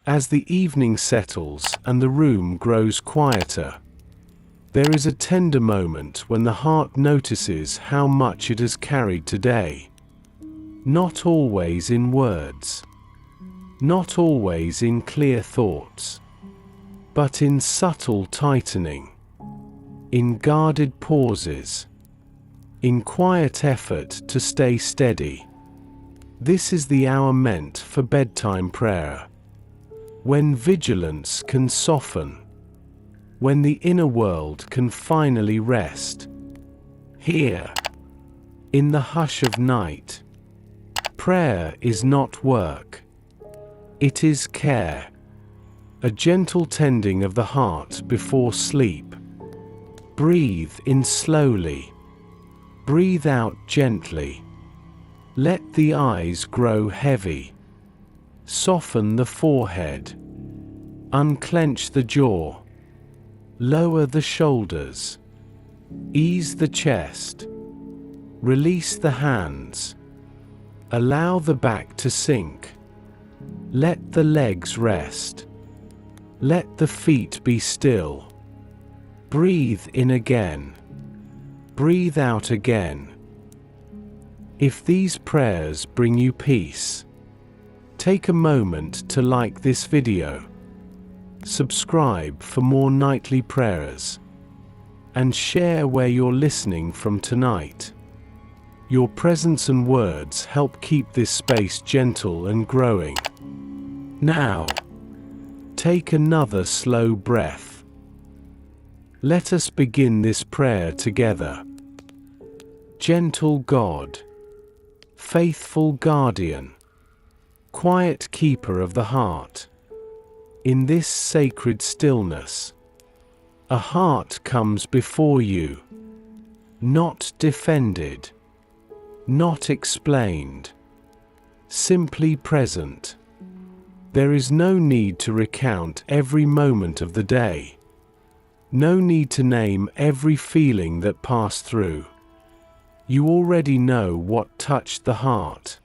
As the evening settles and the room grows quieter, there is a tender moment when the heart notices how much it has carried today. Not always in words, not always in clear thoughts, but in subtle tightening, in guarded pauses, in quiet effort to stay steady. This is the hour meant for bedtime prayer, when vigilance can soften, when the inner world can finally rest. Here, in the hush of night, prayer is not work. It is care, a gentle tending of the heart before sleep. Breathe in slowly, breathe out gently. Let the eyes grow heavy. Soften the forehead. Unclench the jaw. Lower the shoulders. Ease the chest. Release the hands. Allow the back to sink. Let the legs rest. Let the feet be still. Breathe in again. Breathe out again. If these prayers bring you peace, take a moment to like this video, subscribe for more nightly prayers, and share where you're listening from tonight. Your presence and words help keep this space gentle and growing. Now, take another slow breath. Let us begin this prayer together. Gentle God, faithful guardian, quiet keeper of the heart, in this sacred stillness, a heart comes before you, not defended, not explained, simply present. There is no need to recount every moment of the day, no need to name every feeling that passed through. You already know what touched the heart,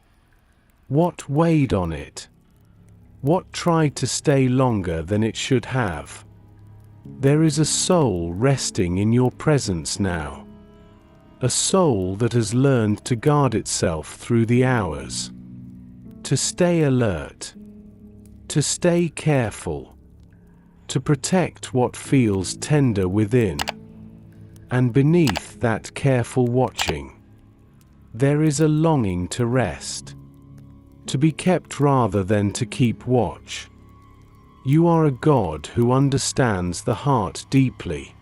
what weighed on it, what tried to stay longer than it should have. There is a soul resting in your presence now, a soul that has learned to guard itself through the hours, to stay alert, to stay careful, to protect what feels tender within. And beneath that careful watching, there is a longing to rest, to be kept rather than to keep watch. You are a God who understands the heart deeply.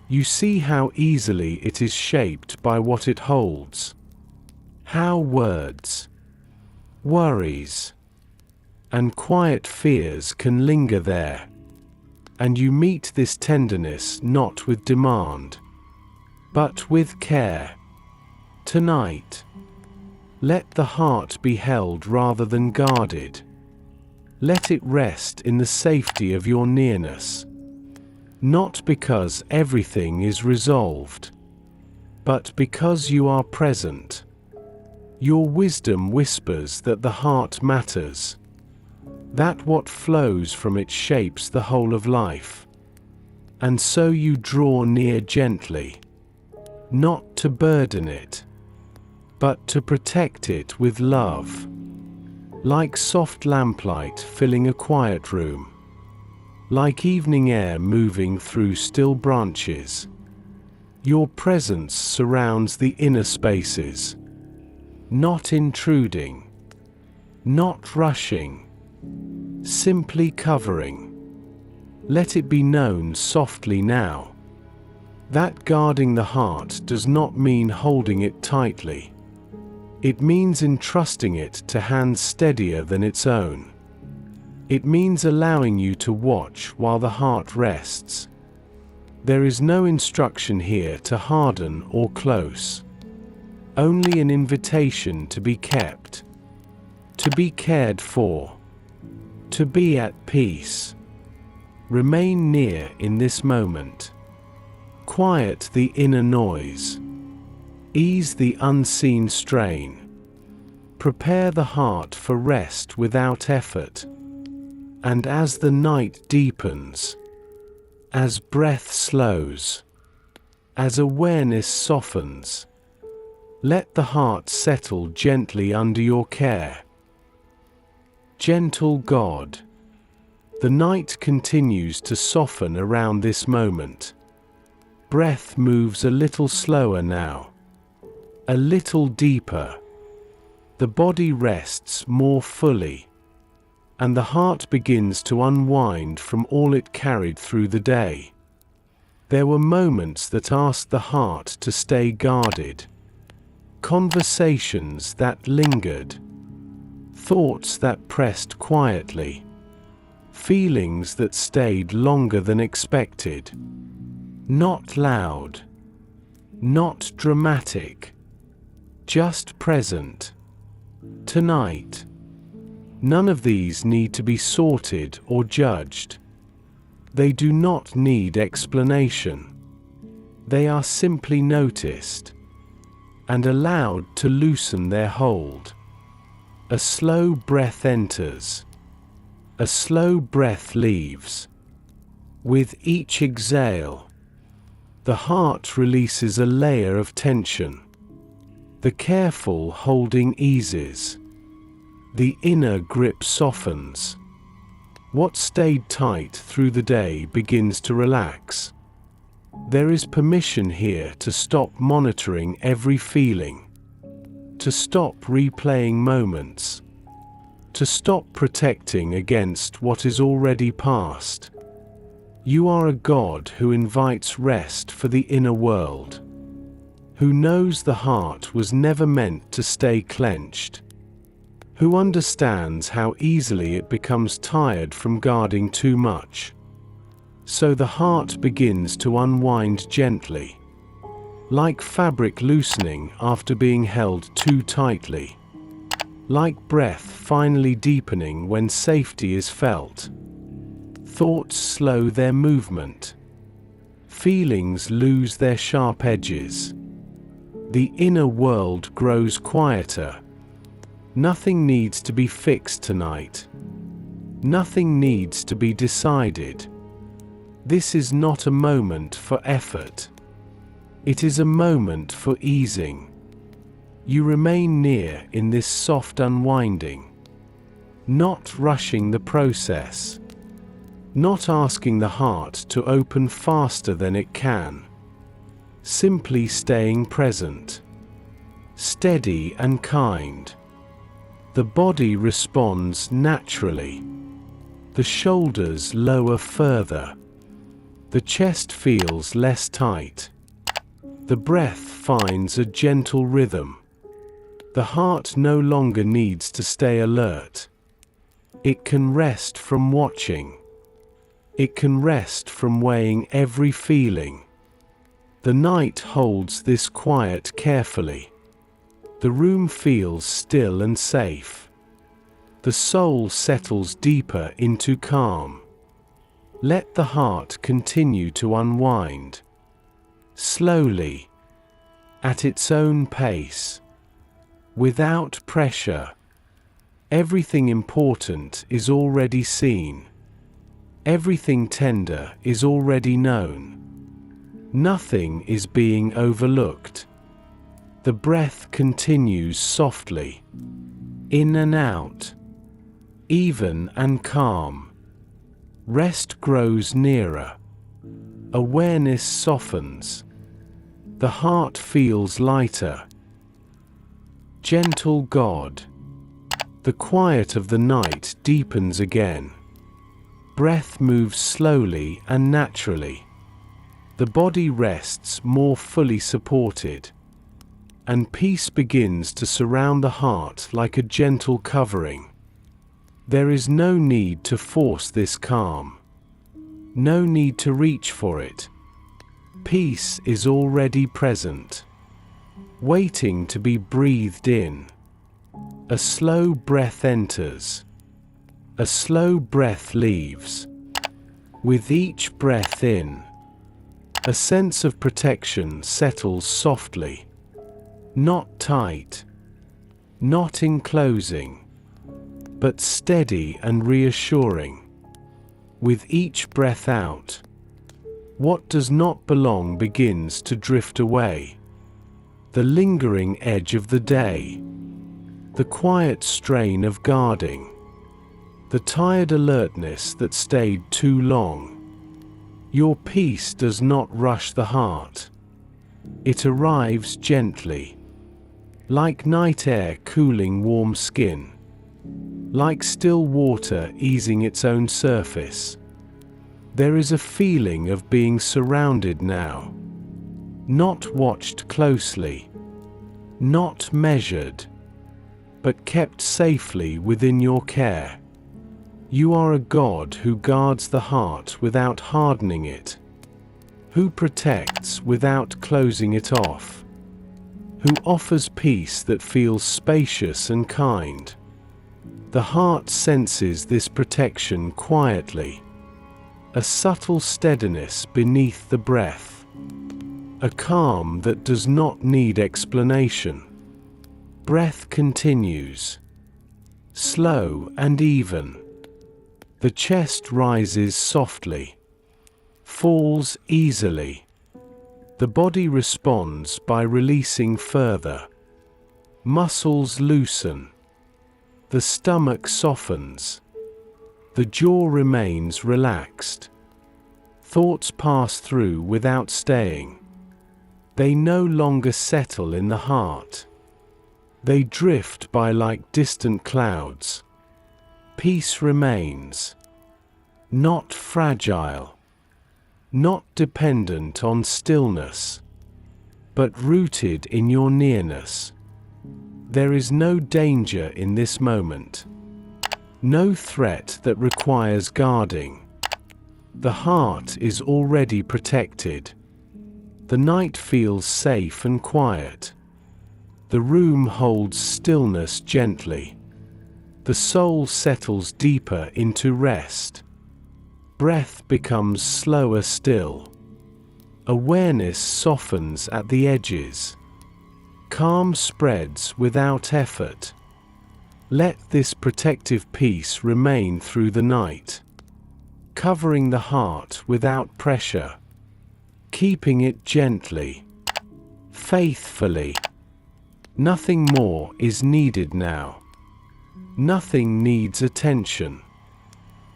You see how easily it is shaped by what it holds, how words, worries, and quiet fears can linger there. And you meet this tenderness not with demand, but with care. Tonight, let the heart be held rather than guarded. Let it rest in the safety of your nearness, not because everything is resolved, but because you are present. Your wisdom whispers that the heart matters, that what flows from it shapes the whole of life. And so you draw near gently, not to burden it, but to protect it with love. Like soft lamplight filling a quiet room, like evening air moving through still branches, your presence surrounds the inner spaces, not intruding, not rushing, simply covering. Let it be known softly now that guarding the heart does not mean holding it tightly. It means entrusting it to hands steadier than its own. It means allowing you to watch while the heart rests. There is no instruction here to harden or close, only an invitation to be kept, to be cared for, to be at peace. Remain near in this moment. Quiet the inner noise. Ease the unseen strain. Prepare the heart for rest without effort. And as the night deepens, as breath slows, as awareness softens, let the heart settle gently under your care. Gentle God, the night continues to soften around this moment. Breath moves a little slower now, a little deeper. The body rests more fully, and the heart begins to unwind from all it carried through the day. There were moments that asked the heart to stay guarded, conversations that lingered, thoughts that pressed quietly, feelings that stayed longer than expected. Not loud, not dramatic, just present. Tonight, none of these need to be sorted or judged. They do not need explanation. They are simply noticed and allowed to loosen their hold. A slow breath enters. A slow breath leaves. With each exhale, the heart releases a layer of tension. The careful holding eases. The inner grip softens. What stayed tight through the day begins to relax. There is permission here to stop monitoring every feeling, to stop replaying moments, to stop protecting against what is already past. You are a God who invites rest for the inner world, who knows the heart was never meant to stay clenched, who understands how easily it becomes tired from guarding too much. So the heart begins to unwind gently, like fabric loosening after being held too tightly, like breath finally deepening when safety is felt. Thoughts slow their movement. Feelings lose their sharp edges. The inner world grows quieter. Nothing needs to be fixed tonight. Nothing needs to be decided. This is not a moment for effort. It is a moment for easing. You remain near in this soft unwinding, not rushing the process, not asking the heart to open faster than it can, simply staying present, steady and kind. The body responds naturally. The shoulders lower further. The chest feels less tight. The breath finds a gentle rhythm. The heart no longer needs to stay alert. It can rest from watching. It can rest from weighing every feeling. The night holds this quiet carefully. The room feels still and safe. The soul settles deeper into calm. Let the heart continue to unwind. Slowly, at its own pace, without pressure. Everything important is already seen. Everything tender is already known. Nothing is being overlooked. The breath continues softly, in and out, even and calm. Rest grows nearer. Awareness softens. The heart feels lighter. Gentle God. The quiet of the night deepens again. Breath moves slowly and naturally. The body rests more fully supported, and peace begins to surround the heart like a gentle covering. There is no need to force this calm. No need to reach for it. Peace is already present, waiting to be breathed in. A slow breath enters. A slow breath leaves. With each breath in, a sense of protection settles softly. Not tight, not enclosing, but steady and reassuring. With each breath out, what does not belong begins to drift away. The lingering edge of the day, the quiet strain of guarding, the tired alertness that stayed too long. Your peace does not rush the heart. It arrives gently, like night air cooling warm skin, like still water easing its own surface. There is a feeling of being surrounded now, not watched closely, not measured, but kept safely within your care. You are a God who guards the heart without hardening it, who protects without closing it off, who offers peace that feels spacious and kind. The heart senses this protection quietly, a subtle steadiness beneath the breath, a calm that does not need explanation. Breath continues, slow and even. The chest rises softly, falls easily. The body responds by releasing further. Muscles loosen. The stomach softens. The jaw remains relaxed. Thoughts pass through without staying. They no longer settle in the heart. They drift by like distant clouds. Peace remains, not fragile, not dependent on stillness, but rooted in your nearness. There is no danger in this moment, no threat that requires guarding. The heart is already protected. The night feels safe and quiet. The room holds stillness gently. The soul settles deeper into rest. Breath becomes slower still. Awareness softens at the edges. Calm spreads without effort. Let this protective peace remain through the night, covering the heart without pressure, keeping it gently, faithfully. Nothing more is needed now. Nothing needs attention.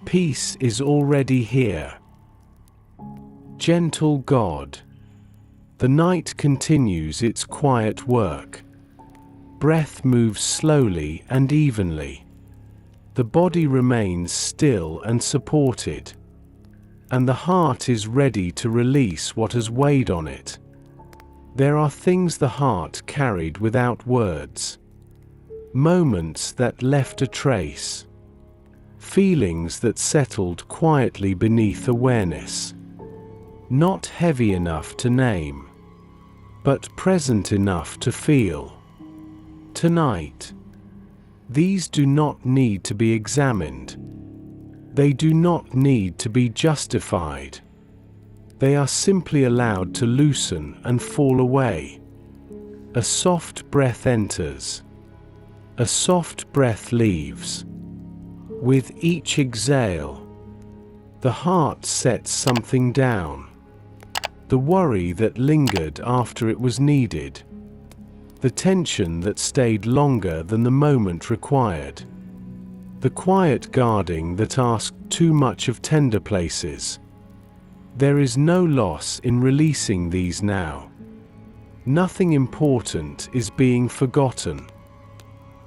Peace is already here. Gentle God. The night continues its quiet work. Breath moves slowly and evenly. The body remains still and supported, and the heart is ready to release what has weighed on it. There are things the heart carried without words. Moments that left a trace. Feelings that settled quietly beneath awareness. Not heavy enough to name, but present enough to feel. Tonight, these do not need to be examined. They do not need to be justified. They are simply allowed to loosen and fall away. A soft breath enters. A soft breath leaves. With each exhale, the heart sets something down. The worry that lingered after it was needed. The tension that stayed longer than the moment required. The quiet guarding that asked too much of tender places. There is no loss in releasing these now. Nothing important is being forgotten.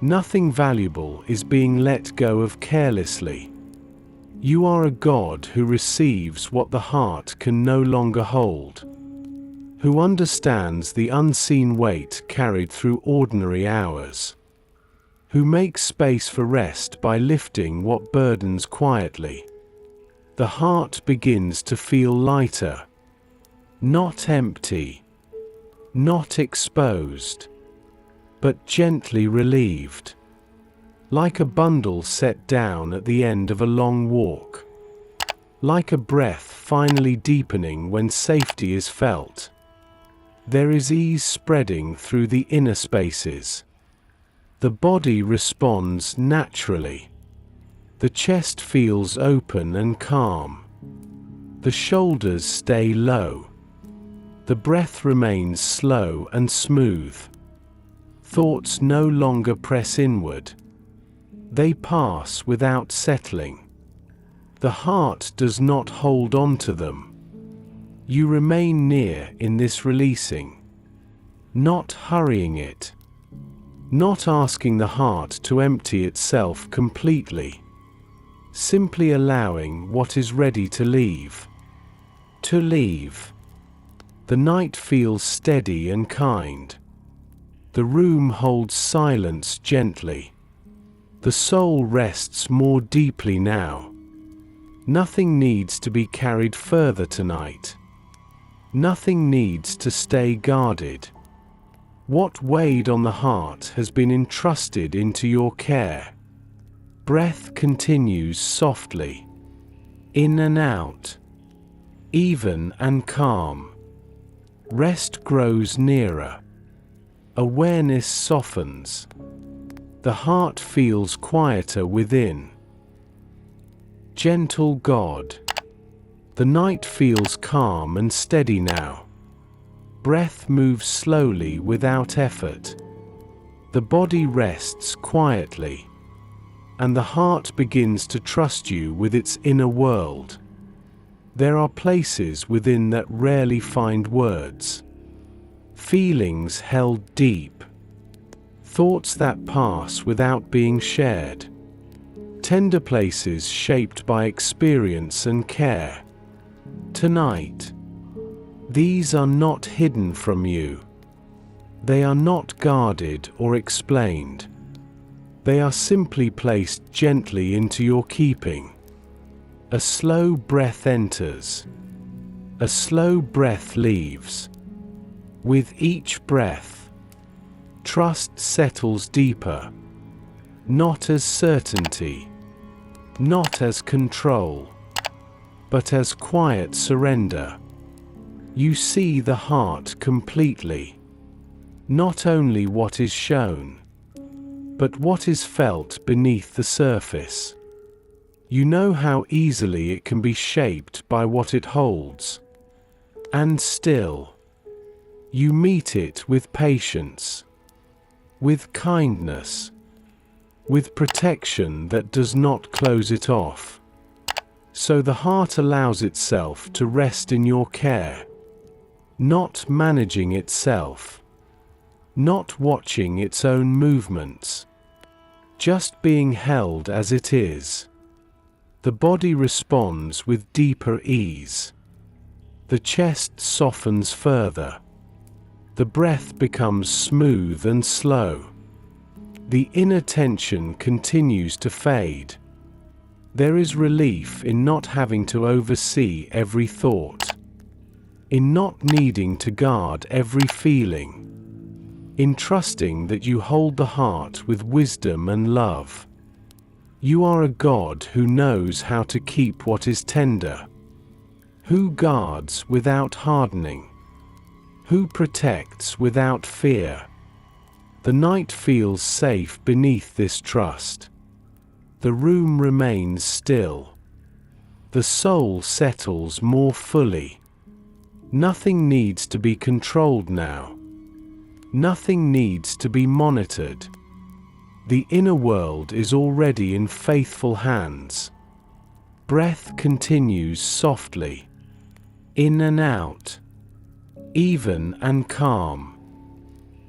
Nothing valuable is being let go of carelessly. You are a God who receives what the heart can no longer hold, who understands the unseen weight carried through ordinary hours, who makes space for rest by lifting what burdens quietly. The heart begins to feel lighter, not empty, not exposed, but gently relieved, like a bundle set down at the end of a long walk, like a breath finally deepening when safety is felt. There is ease spreading through the inner spaces. The body responds naturally. The chest feels open and calm. The shoulders stay low. The breath remains slow and smooth. Thoughts no longer press inward. They pass without settling. The heart does not hold on to them. You remain near in this releasing, not hurrying it, not asking the heart to empty itself completely, simply allowing what is ready to leave. To leave. The night feels steady and kind. The room holds silence gently. The soul rests more deeply now. Nothing needs to be carried further tonight. Nothing needs to stay guarded. What weighed on the heart has been entrusted into your care. Breath continues softly, in and out, even and calm. Rest grows nearer. Awareness softens. The heart feels quieter within. Gentle God. The night feels calm and steady now. Breath moves slowly without effort. The body rests quietly, and the heart begins to trust you with its inner world. There are places within that rarely find words. Feelings held deep. Thoughts that pass without being shared. Tender places shaped by experience and care. Tonight, these are not hidden from you. They are not guarded or explained. They are simply placed gently into your keeping. A slow breath enters. A slow breath leaves. With each breath, trust settles deeper, not as certainty, not as control, but as quiet surrender. You see the heart completely, not only what is shown, but what is felt beneath the surface. You know how easily it can be shaped by what it holds. And still, you meet it with patience, with kindness, with protection that does not close it off. So the heart allows itself to rest in your care, not managing itself, not watching its own movements, just being held as it is. The body responds with deeper ease. The chest softens further. The breath becomes smooth and slow. The inner tension continues to fade. There is relief in not having to oversee every thought, in not needing to guard every feeling, in trusting that you hold the heart with wisdom and love. You are a God who knows how to keep what is tender, who guards without hardening, who protects without fear. The night feels safe beneath this trust. The room remains still. The soul settles more fully. Nothing needs to be controlled now. Nothing needs to be monitored. The inner world is already in faithful hands. Breath continues softly, in and out, even and calm.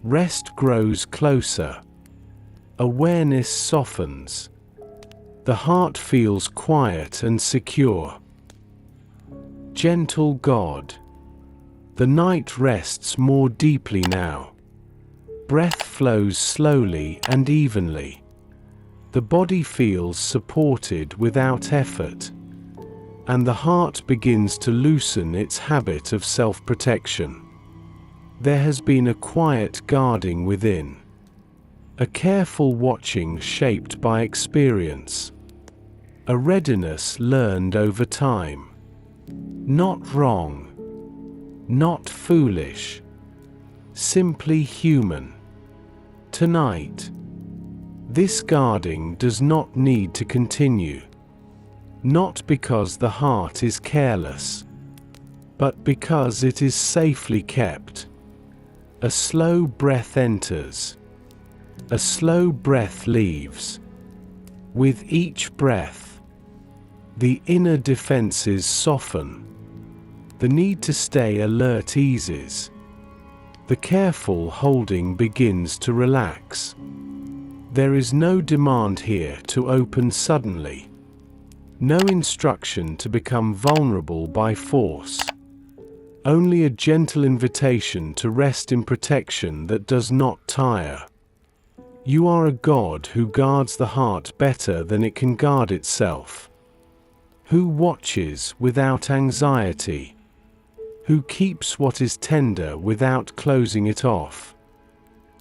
Rest grows closer. Awareness softens. The heart feels quiet and secure. Gentle God. The night rests more deeply now. Breath flows slowly and evenly. The body feels supported without effort, and the heart begins to loosen its habit of self-protection. There has been a quiet guarding within, a careful watching shaped by experience, a readiness learned over time. Not wrong, not foolish, simply human. Tonight, This guarding does not need to continue. Not because the heart is careless, but because it is safely kept. A slow breath enters. A slow breath leaves. With each breath, the inner defenses soften. The need to stay alert eases. The careful holding begins to relax. There is no demand here to open suddenly. No instruction to become vulnerable by force. Only a gentle invitation to rest in protection that does not tire. You are a God who guards the heart better than it can guard itself. Who watches without anxiety. Who keeps what is tender without closing it off.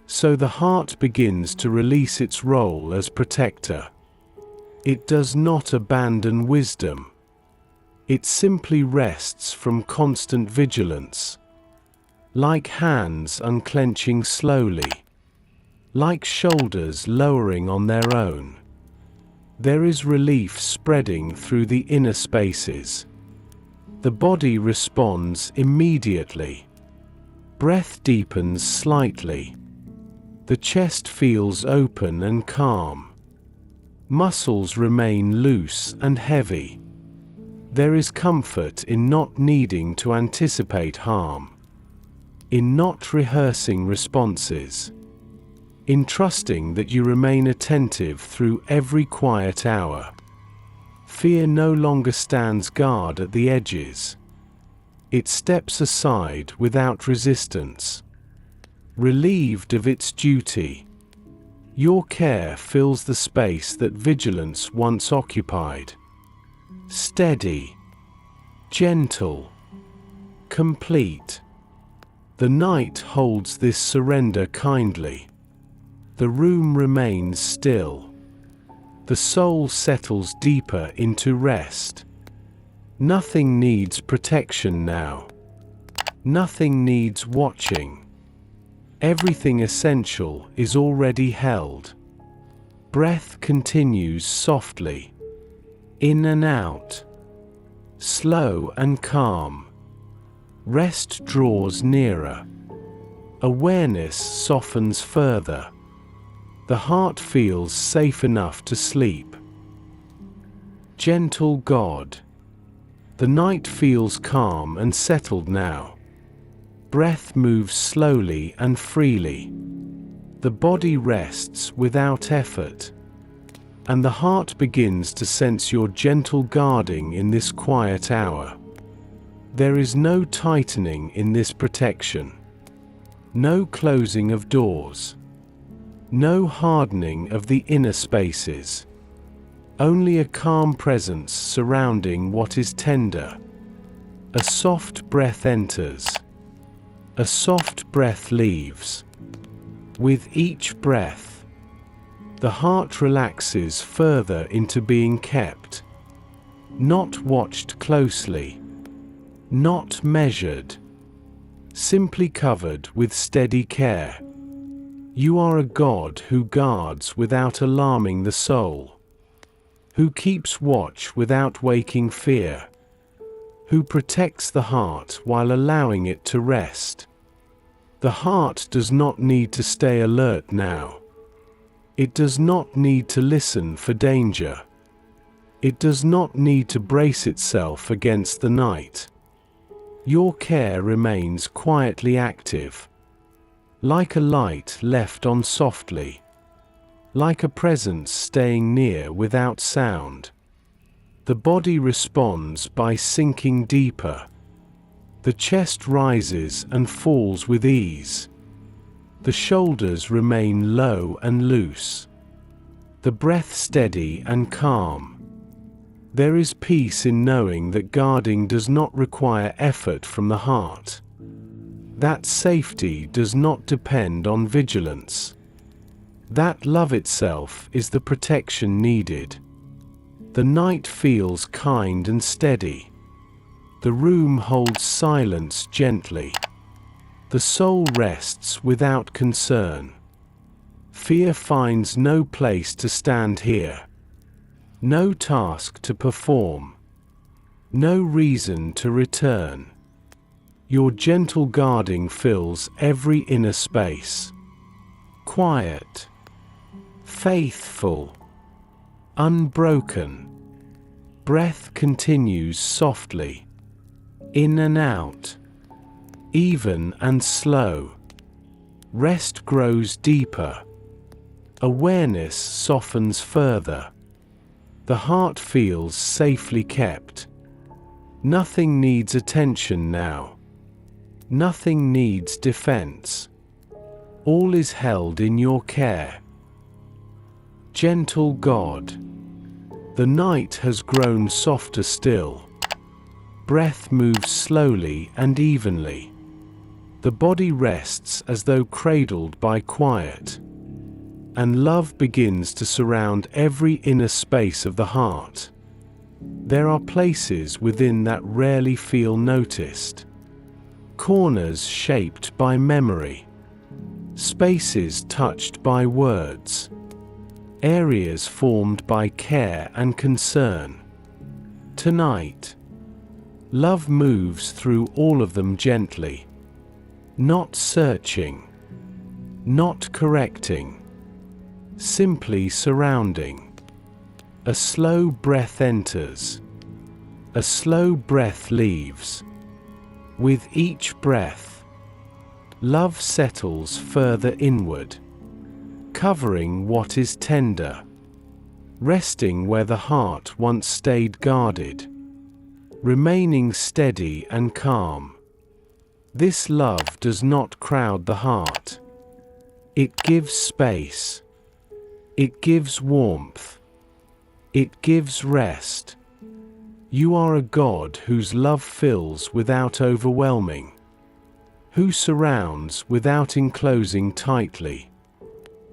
So the heart begins to release its role as protector. It does not abandon wisdom. It simply rests from constant vigilance. Like hands unclenching slowly. Like shoulders lowering on their own. There is relief spreading through the inner spaces. The body responds immediately. Breath deepens slightly. The chest feels open and calm. Muscles remain loose and heavy. There is comfort in not needing to anticipate harm. In not rehearsing responses. In trusting that you remain attentive through every quiet hour. Fear no longer stands guard at the edges. It steps aside without resistance. Relieved of its duty. Your care fills the space that vigilance once occupied. Steady. Gentle. Complete. The night holds this surrender kindly. The room remains still. The soul settles deeper into rest. Nothing needs protection now. Nothing needs watching. Everything essential is already held. Breath continues softly. In and out. Slow and calm. Rest draws nearer. Awareness softens further. The heart feels safe enough to sleep. Gentle God. The night feels calm and settled now. Breath moves slowly and freely. The body rests without effort. And the heart begins to sense your gentle guarding in this quiet hour. There is no tightening in this protection. No closing of doors. No hardening of the inner spaces. Only a calm presence surrounding what is tender. A soft breath enters. A soft breath leaves. With each breath, the heart relaxes further into being kept. Not watched closely. Not measured. Simply covered with steady care. You are a God who guards without alarming the soul. Who keeps watch without waking fear. Who protects the heart while allowing it to rest. The heart does not need to stay alert now. It does not need to listen for danger. It does not need to brace itself against the night. Your care remains quietly active. Like a light left on softly. Like a presence staying near without sound. The body responds by sinking deeper. The chest rises and falls with ease. The shoulders remain low and loose. The breath steady and calm. There is peace in knowing that guarding does not require effort from the heart. That safety does not depend on vigilance. That love itself is the protection needed. The night feels kind and steady. The room holds silence gently. The soul rests without concern. Fear finds no place to stand here. No task to perform. No reason to return. Your gentle guarding fills every inner space. Quiet. Faithful. Unbroken. Breath continues softly. In and out. Even and slow. Rest grows deeper. Awareness softens further. The heart feels safely kept. Nothing needs attention now. Nothing needs defense. All is held in your care. Gentle God. The night has grown softer still. Breath moves slowly and evenly. The body rests as though cradled by quiet. And love begins to surround every inner space of the heart. There are places within that rarely feel noticed. Corners shaped by memory. Spaces touched by words. Areas formed by care and concern. Tonight, love moves through all of them gently. Not searching. Not correcting. Simply surrounding. A slow breath enters. A slow breath leaves. With each breath, love settles further inward, covering what is tender, resting where the heart once stayed guarded, remaining steady and calm. This love does not crowd the heart. It gives space. It gives warmth. It gives rest. You are a God whose love fills without overwhelming, who surrounds without enclosing tightly,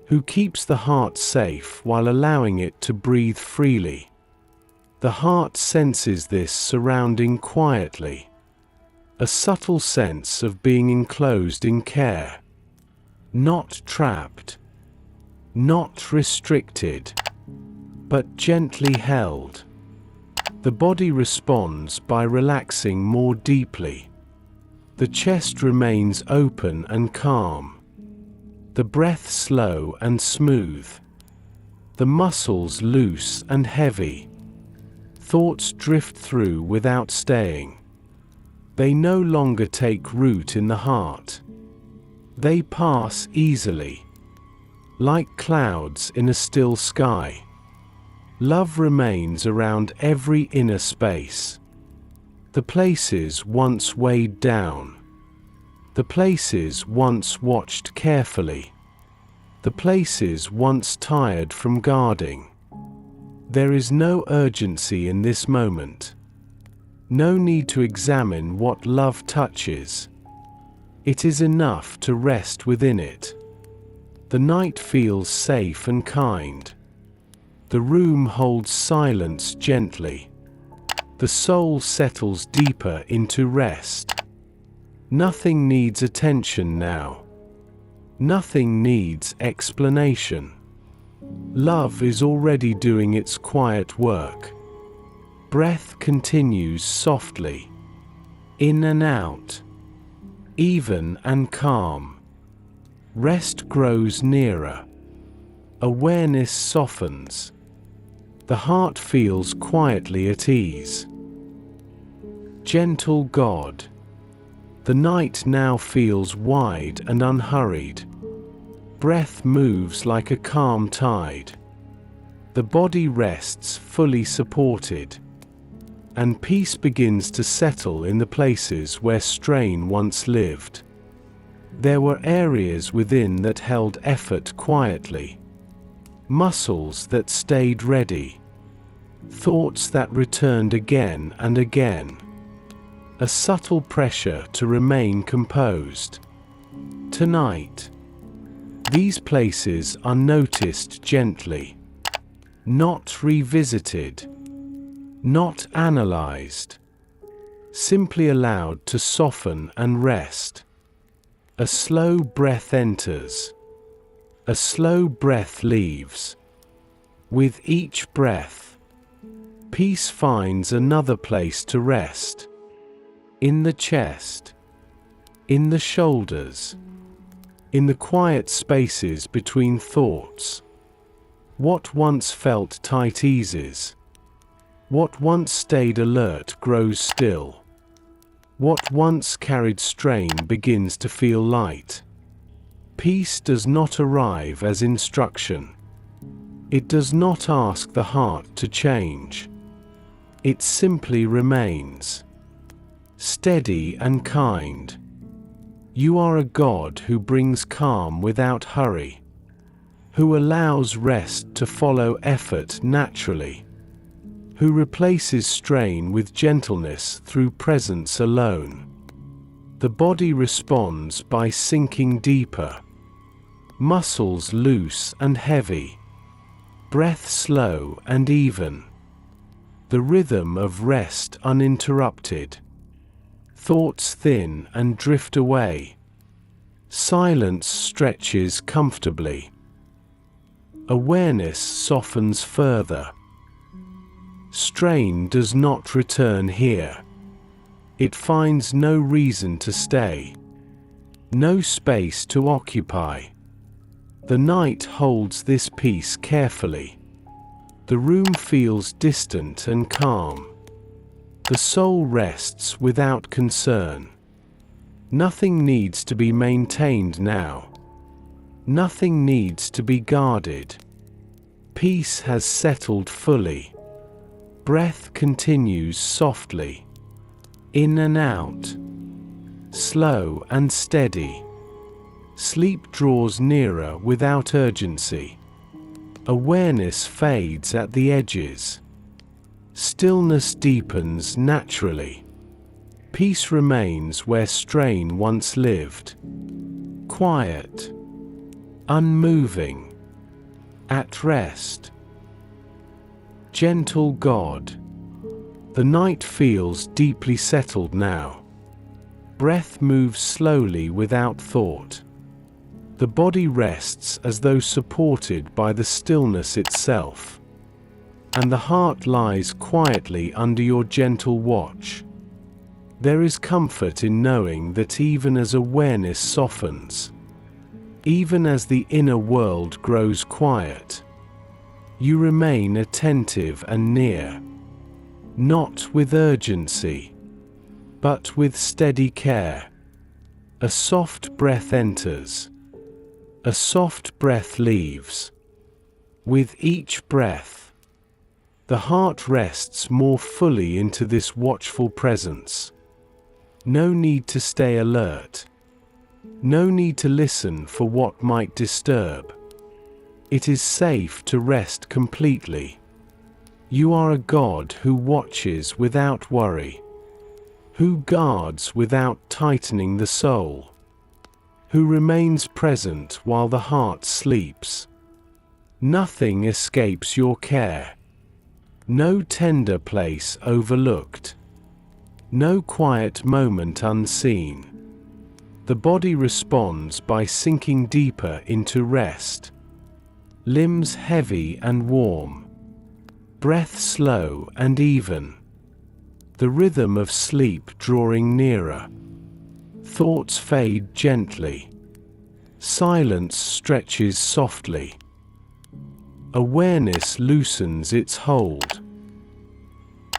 who keeps the heart safe while allowing it to breathe freely. The heart senses this surrounding quietly, a subtle sense of being enclosed in care, not trapped, not restricted, but gently held. The body responds by relaxing more deeply. The chest remains open and calm. The breath slow and smooth. The muscles loose and heavy. Thoughts drift through without staying. They no longer take root in the heart. They pass easily, like clouds in a still sky. Love remains around every inner space. The places once weighed down. The places once watched carefully. The places once tired from guarding. There is no urgency in this moment. No need to examine what love touches. It is enough to rest within it. The night feels safe and kind. The room holds silence gently. The soul settles deeper into rest. Nothing needs attention now. Nothing needs explanation. Love is already doing its quiet work. Breath continues softly. In and out. Even and calm. Rest grows nearer. Awareness softens. The heart feels quietly at ease. Gentle God. The night now feels wide and unhurried. Breath moves like a calm tide. The body rests fully supported. And peace begins to settle in the places where strain once lived. There were areas within that held effort quietly. Muscles that stayed ready. Thoughts that returned again and again. A subtle pressure to remain composed. Tonight, these places are noticed gently. Not revisited. Not analyzed. Simply allowed to soften and rest. A slow breath enters. A slow breath leaves. With each breath, peace finds another place to rest. In the chest, in the shoulders, in the quiet spaces between thoughts. What once felt tight eases. What once stayed alert grows still. What once carried strain begins to feel light. Peace does not arrive as instruction. It does not ask the heart to change. It simply remains. Steady and kind. You are a God who brings calm without hurry, who allows rest to follow effort naturally, who replaces strain with gentleness through presence alone. The body responds by sinking deeper, muscles loose and heavy, breath slow and even, the rhythm of rest uninterrupted. Thoughts thin and drift away. Silence stretches comfortably. Awareness softens further. Strain does not return here. It finds no reason to stay, no space to occupy. The night holds this peace carefully. The room feels distant and calm. The soul rests without concern. Nothing needs to be maintained now. Nothing needs to be guarded. Peace has settled fully. Breath continues softly. In and out. Slow and steady. Sleep draws nearer without urgency. Awareness fades at the edges. Stillness deepens naturally. Peace remains where strain once lived. Quiet. Unmoving. At rest. Gentle God. The night feels deeply settled now. Breath moves slowly without thought. The body rests as though supported by the stillness itself. And the heart lies quietly under your gentle watch. There is comfort in knowing that even as awareness softens, even as the inner world grows quiet, you remain attentive and near, not with urgency, but with steady care. A soft breath enters. A soft breath leaves. With each breath, the heart rests more fully into this watchful presence. No need to stay alert. No need to listen for what might disturb. It is safe to rest completely. You are a God who watches without worry, who guards without tightening the soul, who remains present while the heart sleeps. Nothing escapes your care. No tender place overlooked. No quiet moment unseen. The body responds by sinking deeper into rest. Limbs heavy and warm. Breath slow and even. The rhythm of sleep drawing nearer. Thoughts fade gently. Silence stretches softly. Awareness loosens its hold.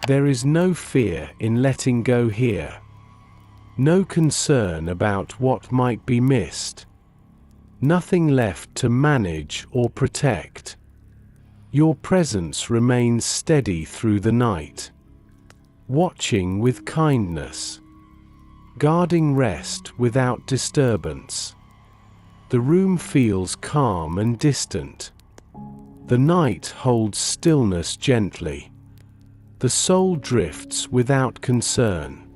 There is no fear in letting go here. No concern about what might be missed. Nothing left to manage or protect. Your presence remains steady through the night, watching with kindness, guarding rest without disturbance. The room feels calm and distant. The night holds stillness gently. The soul drifts without concern.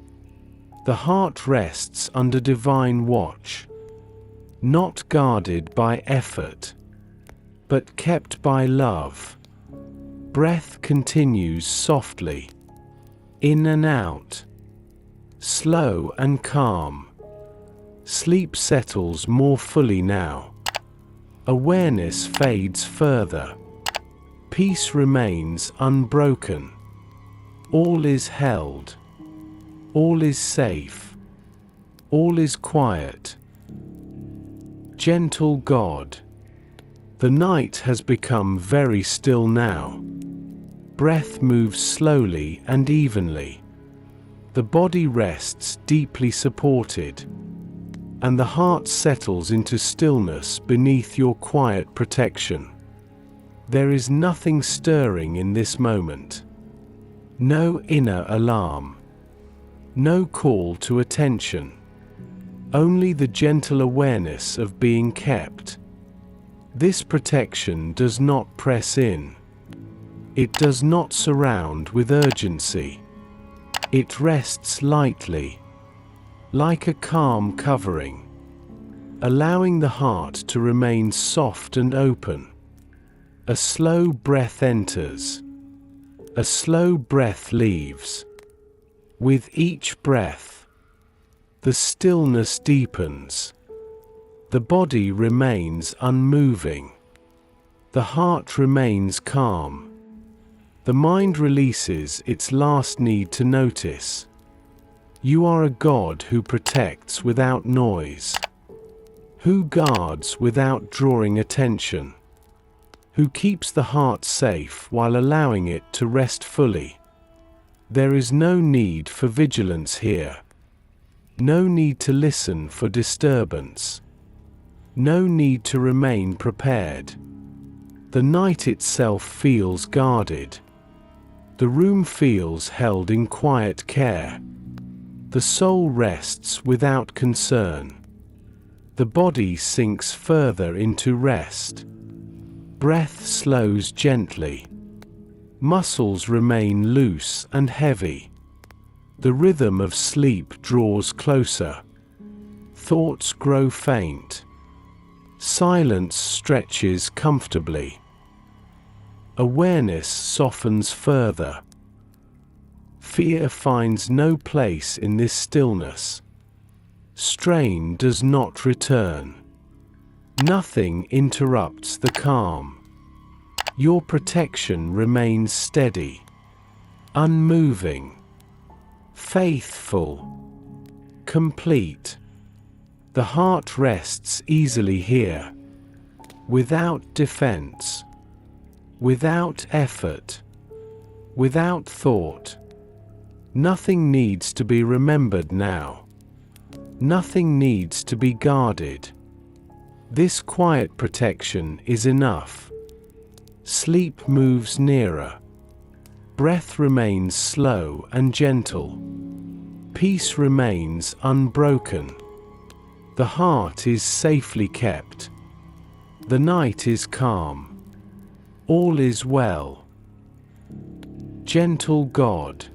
The heart rests under divine watch, not guarded by effort, but kept by love. Breath continues softly, in and out, slow and calm. Sleep settles more fully now. Awareness fades further. Peace remains unbroken. All is held. All is safe. All is quiet. Gentle God. The night has become very still now. Breath moves slowly and evenly. The body rests deeply supported, and the heart settles into stillness beneath your quiet protection. There is nothing stirring in this moment. No inner alarm. No call to attention. Only the gentle awareness of being kept. This protection does not press in. It does not surround with urgency. It rests lightly, like a calm covering, allowing the heart to remain soft and open. A slow breath enters. A slow breath leaves. With each breath, the stillness deepens. The body remains unmoving. The heart remains calm. The mind releases its last need to notice. You are a God who protects without noise, who guards without drawing attention, who keeps the heart safe while allowing it to rest fully. There is no need for vigilance here. No need to listen for disturbance. No need to remain prepared. The night itself feels guarded. The room feels held in quiet care. The soul rests without concern. The body sinks further into rest. Breath slows gently. Muscles remain loose and heavy. The rhythm of sleep draws closer. Thoughts grow faint. Silence stretches comfortably. Awareness softens further. Fear finds no place in this stillness. Strain does not return. Nothing interrupts the calm. Your protection remains steady, unmoving, faithful, complete. The heart rests easily here, without defense, without effort, without thought. Nothing needs to be remembered now. Nothing needs to be guarded. This quiet protection is enough. Sleep moves nearer. Breath remains slow and gentle. Peace remains unbroken. The heart is safely kept. The night is calm. All is well. Gentle God.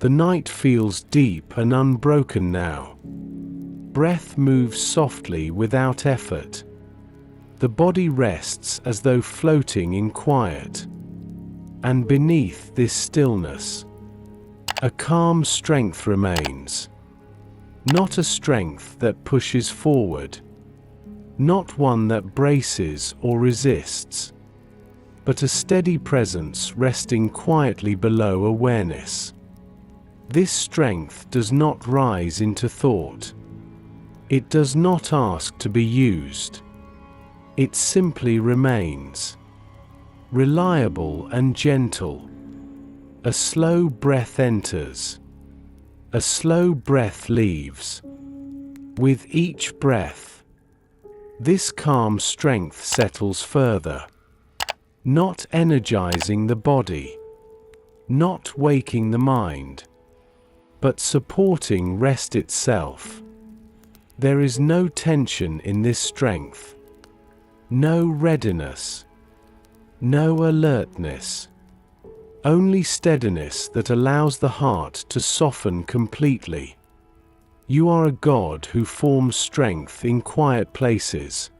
The night feels deep and unbroken now. Breath moves softly without effort. The body rests as though floating in quiet. And beneath this stillness, a calm strength remains. Not a strength that pushes forward. Not one that braces or resists. But a steady presence resting quietly below awareness. This strength does not rise into thought. It does not ask to be used. It simply remains. Reliable and gentle. A slow breath enters. A slow breath leaves. With each breath, this calm strength settles further. Not energizing the body. Not waking the mind. But supporting rest itself. There is no tension in this strength. No readiness. No alertness. Only steadiness that allows the heart to soften completely. You are a God who forms strength in quiet places.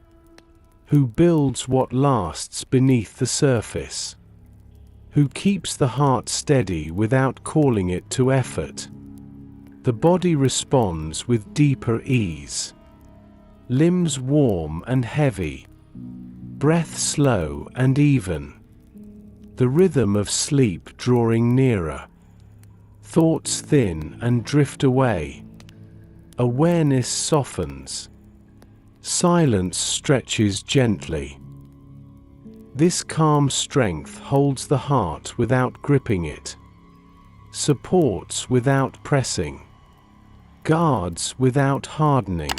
Who builds what lasts beneath the surface. Who keeps the heart steady without calling it to effort. The body responds with deeper ease. Limbs warm and heavy. breath slow and even, the rhythm of sleep drawing nearer. Thoughts thin and drift away. Awareness softens. Silence stretches gently. This calm strength holds the heart without gripping it, supports without pressing, guards without hardening.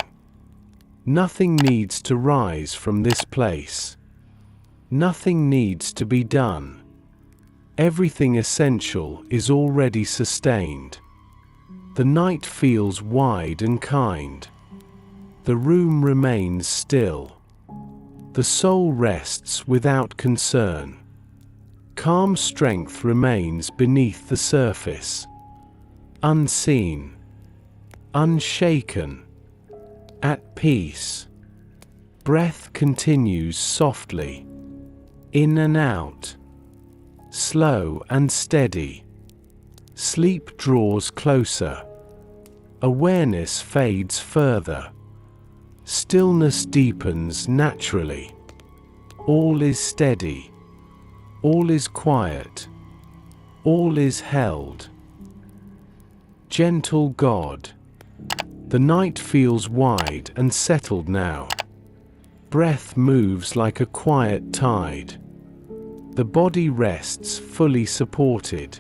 Nothing needs to rise from this place. Nothing needs to be done. Everything essential is already sustained. The night feels wide and kind. The room remains still. The soul rests without concern. Calm strength remains beneath the surface, unseen, unshaken, at peace. Breath continues softly, in and out, slow and steady. Sleep draws closer. Awareness fades further. Stillness deepens naturally. All is steady. All is quiet. All is held. Gentle God. The night feels wide and settled now. Breath moves like a quiet tide. The body rests fully supported,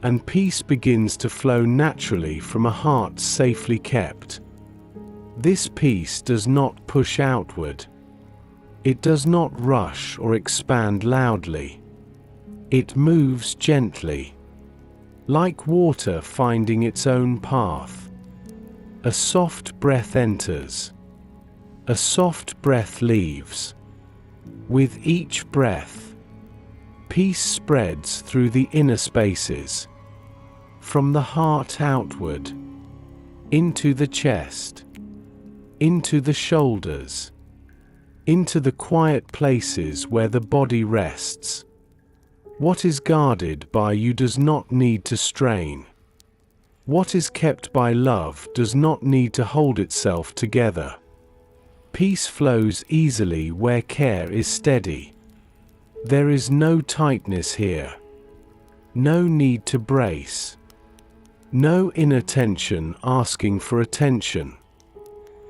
and peace begins to flow naturally from a heart safely kept. This peace does not push outward. It does not rush or expand loudly. It moves gently, like water finding its own path. A soft breath enters. A soft breath leaves. With each breath, peace spreads through the inner spaces, from the heart outward, into the chest, into the shoulders, into the quiet places where the body rests. What is guarded by you does not need to strain. What is kept by love does not need to hold itself together. Peace flows easily where care is steady. There is no tightness here. No need to brace. No inner tension asking for attention.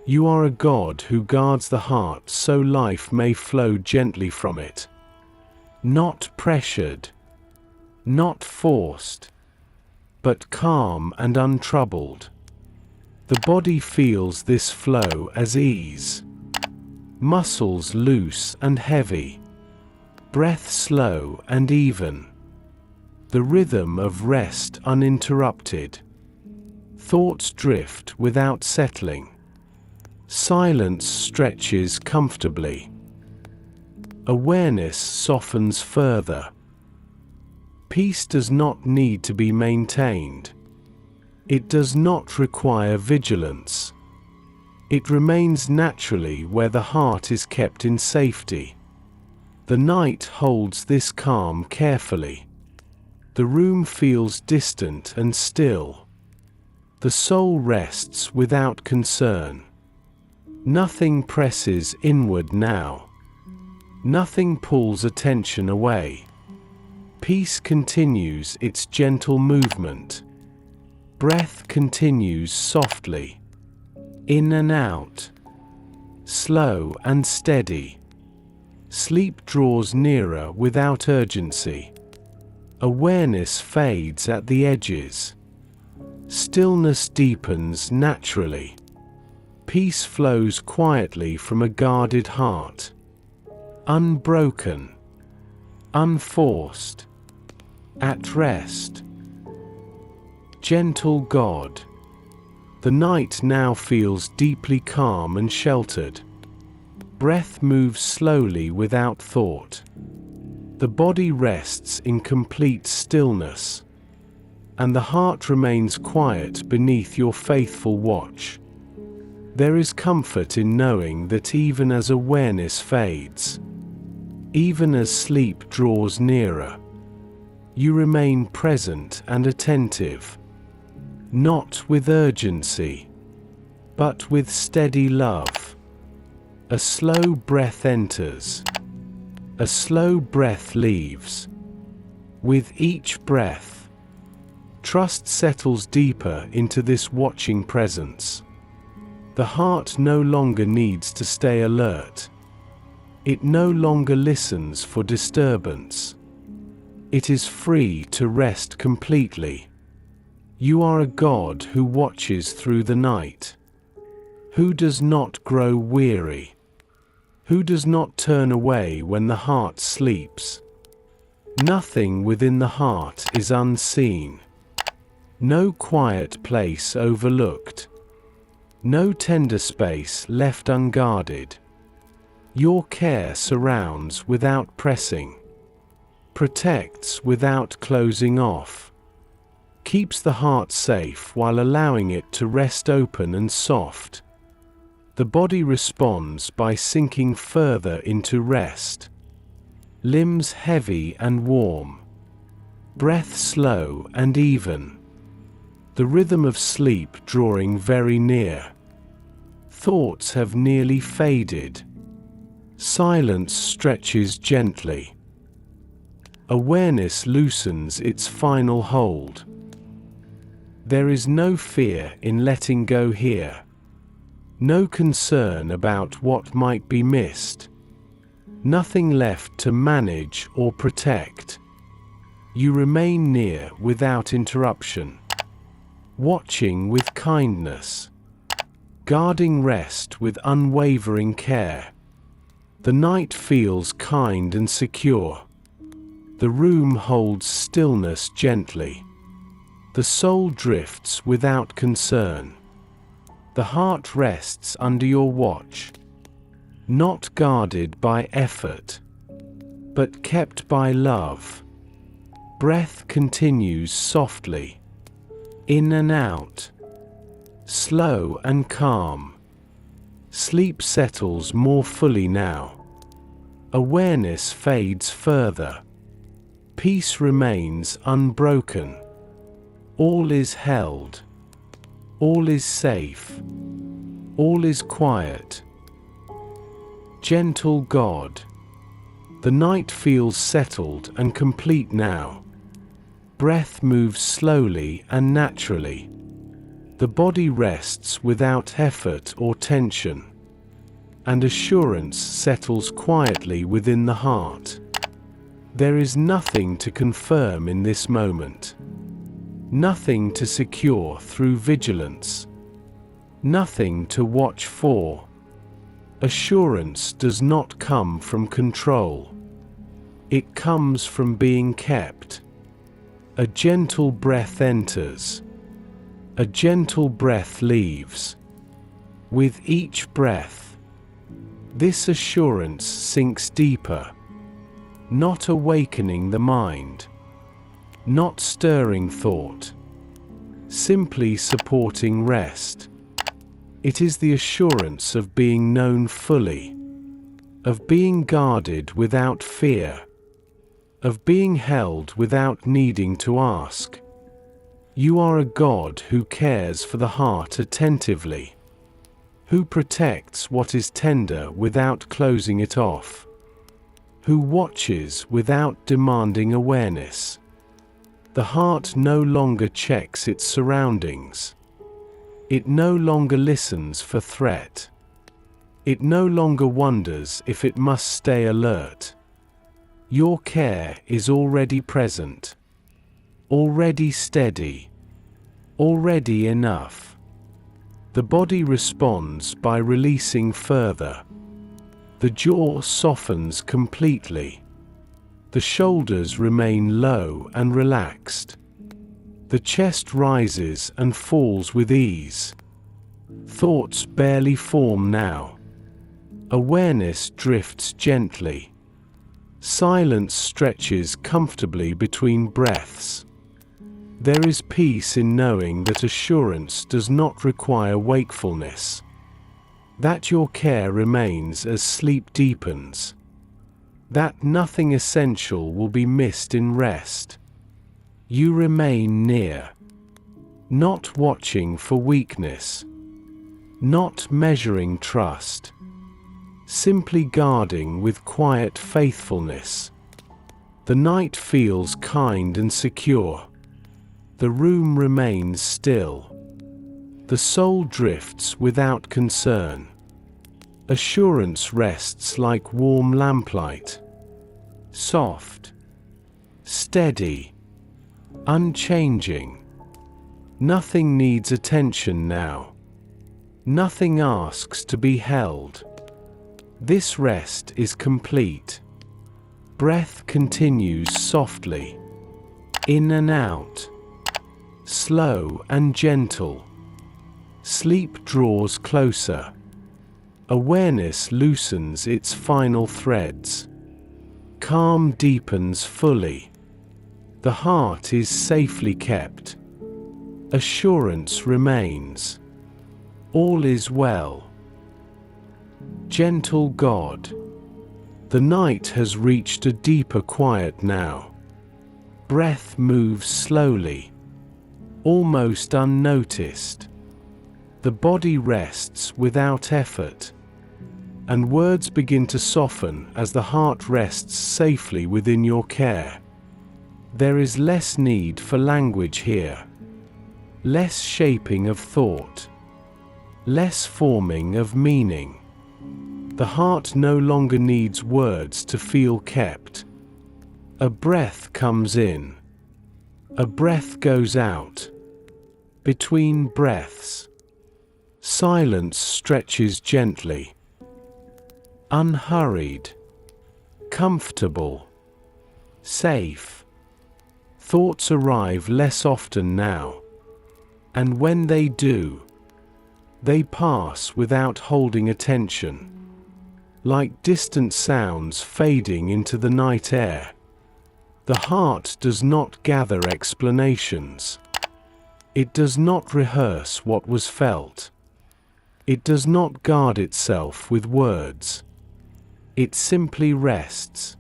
You are a God who guards the heart so life may flow gently from it. Not pressured, not forced, but calm and untroubled. The body feels this flow as ease. Muscles loose and heavy. Breath slow and even. The rhythm of rest uninterrupted. Thoughts drift without settling. Silence stretches comfortably. Awareness softens further. Peace does not need to be maintained. It does not require vigilance. It remains naturally where the heart is kept in safety. The night holds this calm carefully. The room feels distant and still. The soul rests without concern. Nothing presses inward now. Nothing pulls attention away. Peace continues its gentle movement. Breath continues softly, in and out, slow and steady. Sleep draws nearer without urgency. Awareness fades at the edges. Stillness deepens naturally. Peace flows quietly from a guarded heart. Unbroken, unforced, at rest. Gentle God. The night now feels deeply calm and sheltered. Breath moves slowly without thought. The body rests in complete stillness, and the heart remains quiet beneath your faithful watch. There is comfort in knowing that even as awareness fades, even as sleep draws nearer, you remain present and attentive, not with urgency, but with steady love. A slow breath enters. A slow breath leaves. With each breath, trust settles deeper into this watching presence. The heart no longer needs to stay alert. It no longer listens for disturbance. It is free to rest completely. You are a God who watches through the night, who does not grow weary, who does not turn away when the heart sleeps. Nothing within the heart is unseen. No quiet place overlooked. No tender space left unguarded. Your care surrounds without pressing, protects without closing off, keeps the heart safe while allowing it to rest open and soft. The body responds by sinking further into rest. Limbs heavy and warm. Breath slow and even. The rhythm of sleep drawing very near. Thoughts have nearly faded. Silence stretches gently. Awareness loosens its final hold. There is no fear in letting go here. No concern about what might be missed. Nothing left to manage or protect. You remain near without interruption, watching with kindness, guarding rest with unwavering care. The night feels kind and secure. The room holds stillness gently. The soul drifts without concern. The heart rests under your watch, not guarded by effort, but kept by love. Breath continues softly, in and out, slow and calm. Sleep settles more fully now. Awareness fades further. Peace remains unbroken. All is held. All is safe. All is quiet. Gentle God. The night feels settled and complete now. Breath moves slowly and naturally. The body rests without effort or tension, and assurance settles quietly within the heart. There is nothing to confirm in this moment. Nothing to secure through vigilance. Nothing to watch for. Assurance does not come from control. It comes from being kept. A gentle breath enters. A gentle breath leaves. With each breath, this assurance sinks deeper, not awakening the mind, not stirring thought, simply supporting rest. It is the assurance of being known fully, of being guarded without fear, of being held without needing to ask. You are a God who cares for the heart attentively, who protects what is tender without closing it off, who watches without demanding awareness. The heart no longer checks its surroundings. It no longer listens for threat. It no longer wonders if it must stay alert. Your care is already present, already steady, already enough. The body responds by releasing further. The jaw softens completely. The shoulders remain low and relaxed. The chest rises and falls with ease. Thoughts barely form now. Awareness drifts gently. Silence stretches comfortably between breaths. There is peace in knowing that assurance does not require wakefulness, that your care remains as sleep deepens, that nothing essential will be missed in rest. You remain near, not watching for weakness, not measuring trust, simply guarding with quiet faithfulness. The night feels kind and secure. The room remains still. The soul drifts without concern. Assurance rests like warm lamplight. Soft, steady, unchanging. Nothing needs attention now. Nothing asks to be held. This rest is complete. Breath continues softly, in and out, slow and gentle. Sleep draws closer. Awareness loosens its final threads. Calm deepens fully. The heart is safely kept. Assurance remains. All is well. Gentle God. The night has reached a deeper quiet now. Breath moves slowly, almost unnoticed. The body rests without effort, and words begin to soften as the heart rests safely within your care. There is less need for language here, less shaping of thought, less forming of meaning. The heart no longer needs words to feel kept. A breath comes in. A breath goes out. Between breaths, silence stretches gently. Unhurried, comfortable, safe. Thoughts arrive less often now. And when they do, they pass without holding attention. Like distant sounds fading into the night air. The heart does not gather explanations. It does not rehearse what was felt. It does not guard itself with words. It simply rests.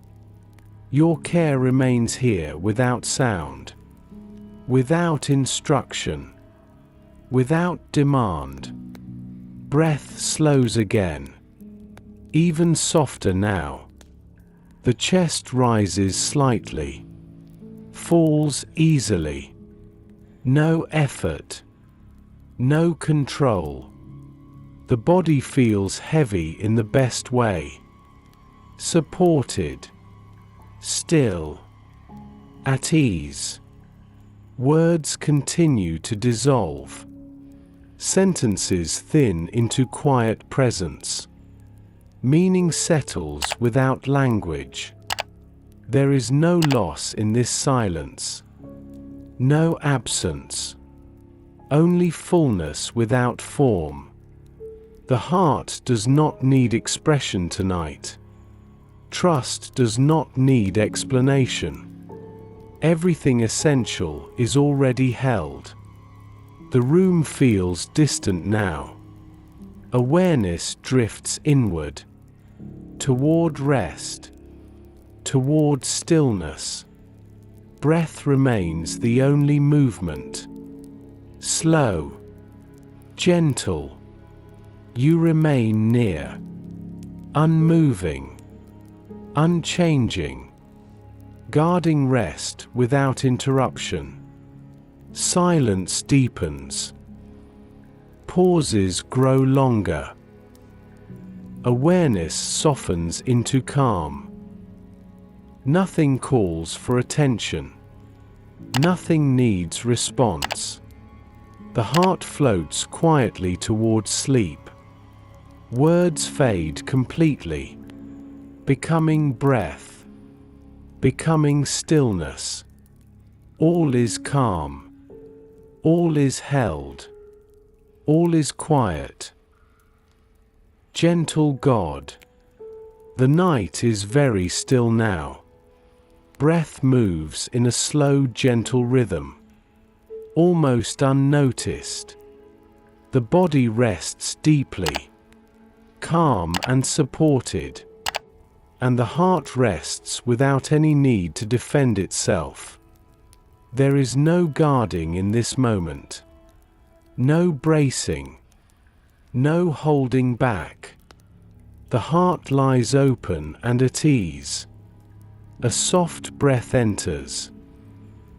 Your care remains here without sound, without instruction, without demand. Breath slows again. Even softer now. The chest rises slightly, falls easily. No effort, no control. The body feels heavy in the best way. Supported, still, at ease. Words continue to dissolve. Sentences thin into quiet presence. Meaning settles without language. There is no loss in this silence. No absence. Only fullness without form. The heart does not need expression tonight. Trust does not need explanation. Everything essential is already held. The room feels distant now. Awareness drifts inward, toward rest, toward stillness. Breath remains the only movement. Slow, gentle. You remain near, unmoving, unchanging, guarding rest without interruption. Silence deepens. Pauses grow longer. Awareness softens into calm. Nothing calls for attention. Nothing needs response. The heart floats quietly towards sleep. Words fade completely, becoming breath, becoming stillness. All is calm. All is held. All is quiet. Gentle God. The night is very still now. Breath moves in a slow, gentle rhythm, almost unnoticed. The body rests deeply, calm and supported, and the heart rests without any need to defend itself. There is no guarding in this moment. No bracing. No holding back. The The heart lies open and at ease. A soft breath enters.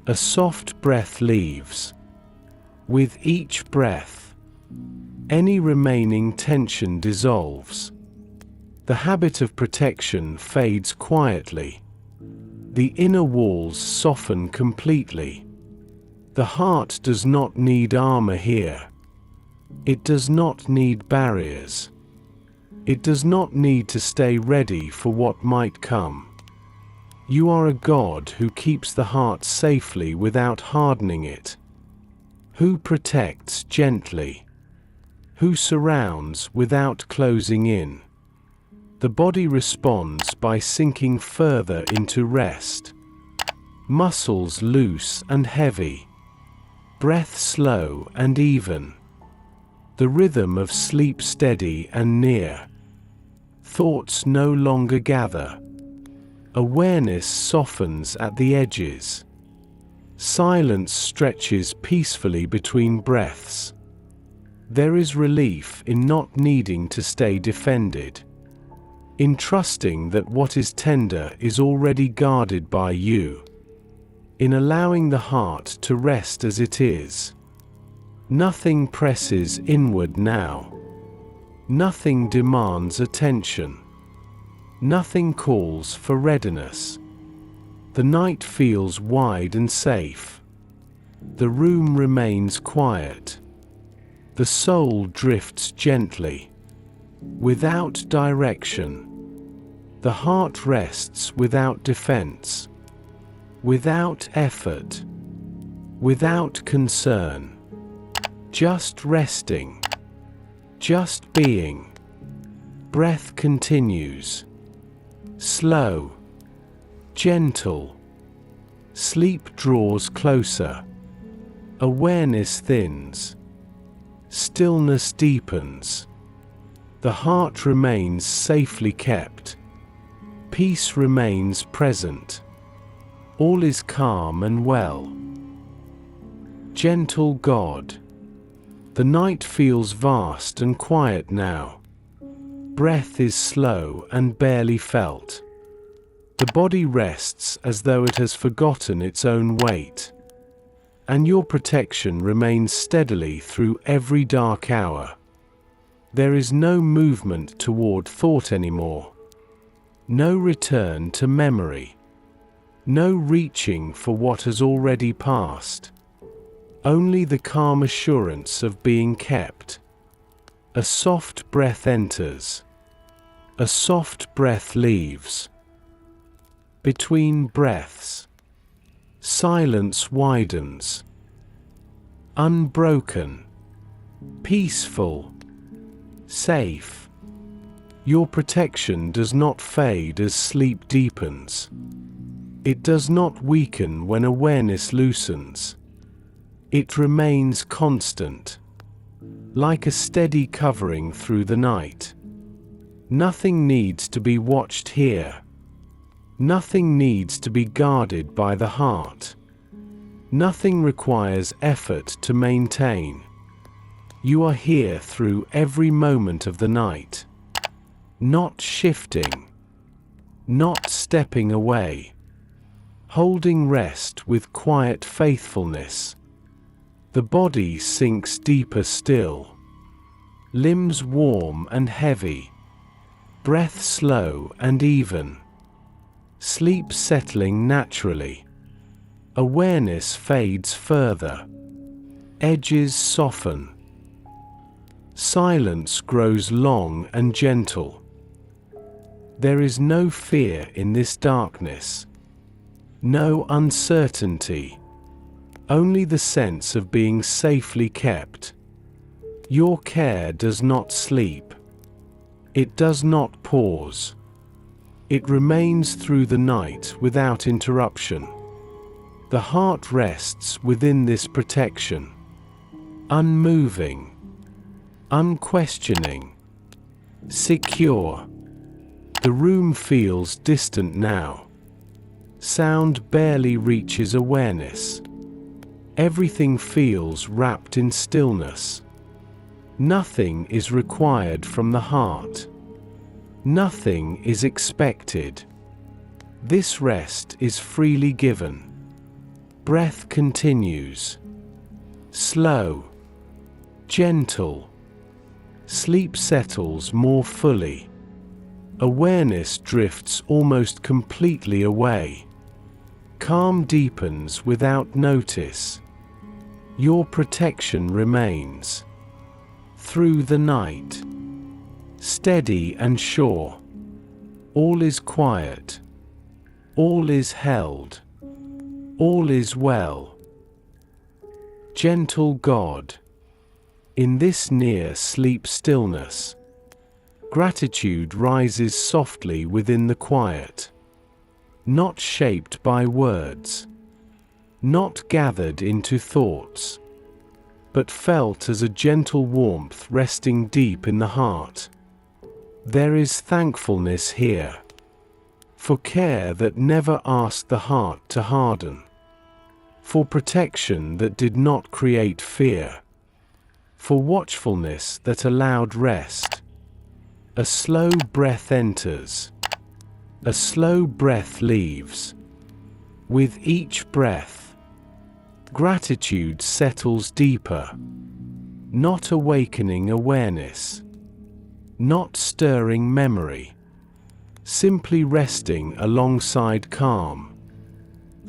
A soft breath leaves. With each breath, any remaining tension dissolves. The habit of protection fades quietly. The inner walls soften completely. The heart does not need armor here. It does not need barriers. It does not need to stay ready for what might come. You are a God who keeps the heart safely without hardening it, who protects gently, who surrounds without closing in. The body responds by sinking further into rest. Muscles loose and heavy. Breath slow and even. The rhythm of sleep steady and near. Thoughts no longer gather. Awareness softens at the edges. Silence stretches peacefully between breaths. There is relief in not needing to stay defended, in trusting that what is tender is already guarded by you, in allowing the heart to rest as it is. Nothing presses inward now. Nothing demands attention. Nothing calls for readiness. The night feels wide and safe. The room remains quiet. The soul drifts gently, without direction. The heart rests without defense, without effort, without concern. Just resting, just being. Breath continues. Slow, gentle. Sleep draws closer. Awareness thins. Stillness deepens. The heart remains safely kept. Peace remains present. All is calm and well. Gentle God. The night feels vast and quiet now. Breath is slow and barely felt. The body rests as though it has forgotten its own weight. And your protection remains steadily through every dark hour. There is no movement toward thought anymore. No return to memory. No reaching for what has already passed. Only the calm assurance of being kept. A soft breath enters. A soft breath leaves. Between breaths, silence widens. Unbroken, peaceful, safe. Your protection does not fade as sleep deepens. It does not weaken when awareness loosens. It remains constant, like a steady covering through the night. Nothing needs to be watched here. Nothing needs to be guarded by the heart. Nothing requires effort to maintain. You are here through every moment of the night. Not shifting. Not stepping away. Holding rest with quiet faithfulness. The body sinks deeper still. Limbs warm and heavy. Breath slow and even. Sleep settling naturally. Awareness fades further. Edges soften. Silence grows long and gentle. There is no fear in this darkness. No uncertainty. Only the sense of being safely kept. Your care does not sleep. It does not pause. It remains through the night without interruption. The heart rests within this protection. Unmoving. Unquestioning. Secure. The room feels distant now. Sound barely reaches awareness. Everything feels wrapped in stillness. Nothing is required from the heart. Nothing is expected. This rest is freely given. Breath continues. Slow. Gentle. Sleep settles more fully. Awareness drifts almost completely away. Calm deepens without notice. Your protection remains. Through the night. Steady and sure. All is quiet. All is held. All is well. Gentle God. In this near sleep stillness, gratitude rises softly within the quiet. Not shaped by words. Not gathered into thoughts. But felt as a gentle warmth resting deep in the heart. There is thankfulness here. For care that never asked the heart to harden. For protection that did not create fear. For watchfulness that allowed rest. A slow breath enters. A slow breath leaves. With each breath, gratitude settles deeper. Not awakening awareness. Not stirring memory. Simply resting alongside calm.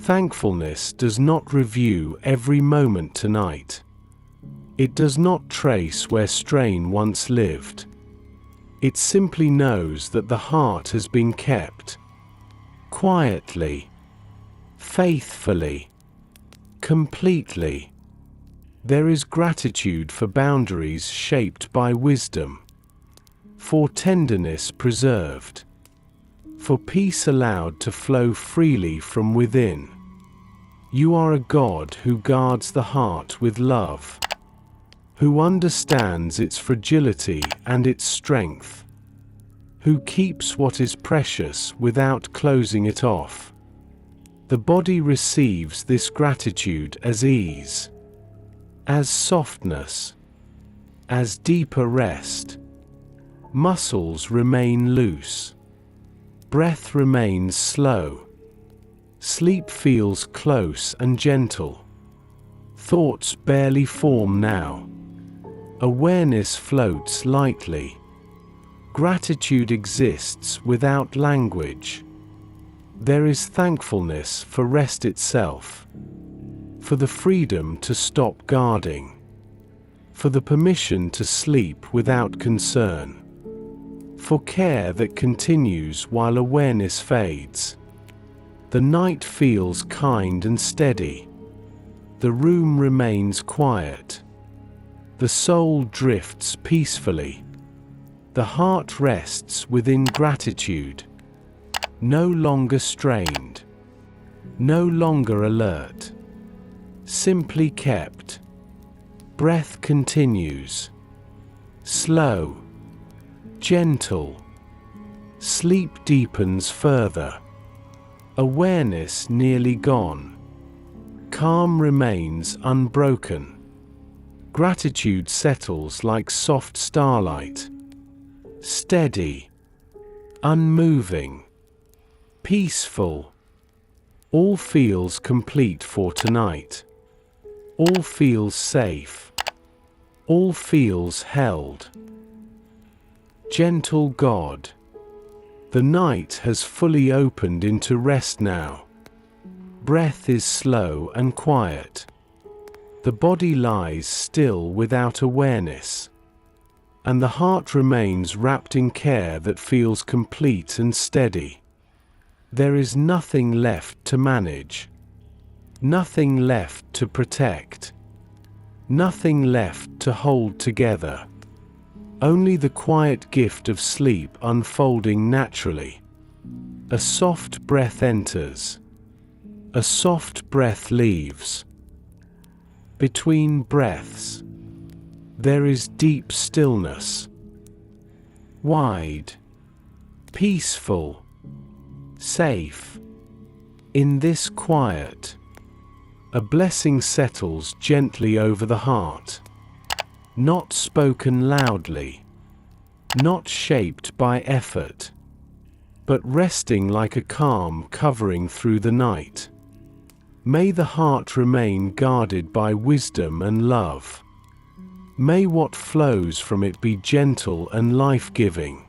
Thankfulness does not review every moment tonight. It does not trace where strain once lived. It simply knows that the heart has been kept. Quietly. Faithfully. Completely. There is gratitude for boundaries shaped by wisdom. For tenderness preserved. For peace allowed to flow freely from within. You are a God who guards the heart with love. Who understands its fragility and its strength. Who keeps what is precious without closing it off. The body receives this gratitude as ease. As softness. As deeper rest. Muscles remain loose. Breath remains slow. Sleep feels close and gentle. Thoughts barely form now. Awareness floats lightly. Gratitude exists without language. There is thankfulness for rest itself. For the freedom to stop guarding. For the permission to sleep without concern. For care that continues while awareness fades. The night feels kind and steady. The room remains quiet. The soul drifts peacefully. The heart rests within gratitude. No longer strained. No longer alert. Simply kept. Breath continues. Slow. Gentle. Sleep deepens further. Awareness nearly gone. Calm remains unbroken. Gratitude settles like soft starlight. Steady. Unmoving. Peaceful. All feels complete for tonight. All feels safe. All feels held. Gentle God. The night has fully opened into rest now. Breath is slow and quiet. The body lies still without awareness. And the heart remains wrapped in care that feels complete and steady. There is nothing left to manage. Nothing left to protect. Nothing left to hold together. Only the quiet gift of sleep unfolding naturally. A soft breath enters. A soft breath leaves. Between breaths, there is deep stillness. Wide. Peaceful. Safe. In this quiet, a blessing settles gently over the heart. Not spoken loudly. not shaped by effort, but resting like a calm covering through the night. May the heart remain guarded by wisdom and love. May what flows from it be gentle and life-giving.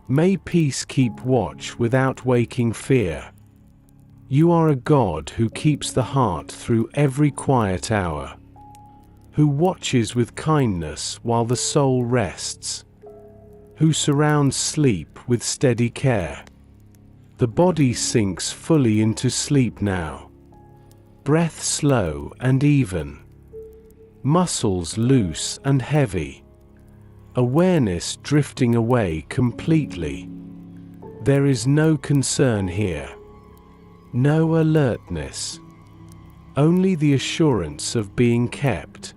May peace keep watch without waking fear. You are a God who keeps the heart through every quiet hour, who watches with kindness while the soul rests, who surrounds sleep with steady care. The body sinks fully into sleep now, breath slow and even, muscles loose and heavy, awareness drifting away completely. There is no concern here, no alertness, only the assurance of being kept.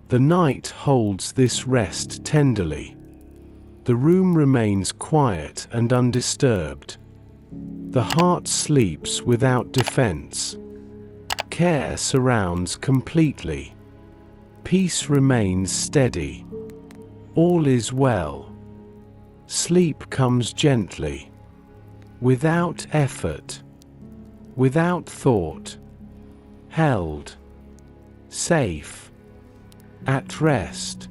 The night holds this rest tenderly. The room remains quiet and undisturbed. The heart sleeps without defense. Care surrounds completely. Peace remains steady. All is well. Sleep comes gently, without effort, without thought, held, safe, at rest.